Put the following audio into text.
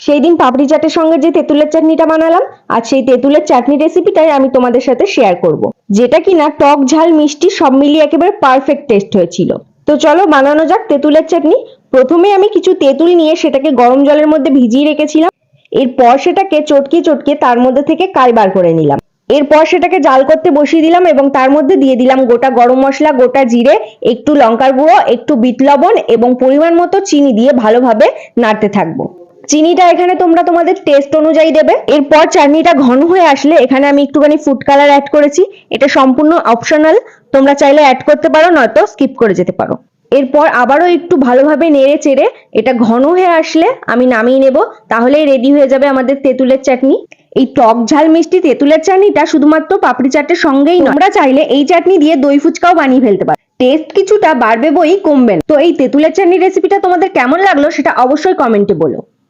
সেই দিন পাপড়ি চাটের সঙ্গে যে তেঁতুলের চাটনিটা বানালাম, আর সেই তেঁতুলের চাটনি রেসিপিটাই আমি তোমাদের সাথে শেয়ার করব, যেটা কিনা টক ঝাল মিষ্টি সব মিলিয়ে একেবারে পারফেক্ট টেস্ট হয়েছিল। তো চলো বানানো যাক তেঁতুলের চাটনি। প্রথমে আমি কিছু তেঁতুল নিয়ে সেটাকে গরম জলের মধ্যে ভিজিয়ে রেখেছিলাম। এরপর সেটাকে চটকিয়ে চটকিয়ে তার মধ্যে থেকে কাই বার করে নিলাম। এরপর সেটাকে জাল করতে বসিয়ে দিলাম এবং তার মধ্যে দিয়ে দিলাম গোটা গরম মশলা, গোটা জিরে, একটু লঙ্কার গুঁড়ো, একটু বিট লবণ এবং পরিমাণ মতো চিনি দিয়ে ভালোভাবে নাড়তে থাকবো। চিনিটা এখানে তোমরা তোমাদের টেস্ট অনুযায়ী দেবে। এরপর চাটনিটা ঘন হয়ে আসলে এখানে আমি একটুখানি ফুড কালার অ্যাড করেছি। এটা সম্পূর্ণ অপশনাল, তোমরা চাইলে অ্যাড করতে পারো, নয়তো স্কিপ করে যেতে পারো। এরপর আবারও একটু ভালোভাবে নেড়ে চেড়ে এটা ঘন হয়ে আসলে আমি নামিয়ে নেব। তাহলেই রেডি হয়ে যাবে আমাদের তেঁতুলের চাটনি। এই টক ঝাল মিষ্টি তেঁতুলের চাটনিটা শুধুমাত্র পাপড়ি চাটের সঙ্গেই নয়, তোমরা চাইলে এই চাটনি দিয়ে দই ফুচকাও বানিয়ে ফেলতে পারো। টেস্ট কিছুটা বাড়বে বই কমবে না। তো এই তেঁতুলের চাটনি রেসিপিটা তোমাদের কেমন লাগলো সেটা অবশ্যই কমেন্টে বলো।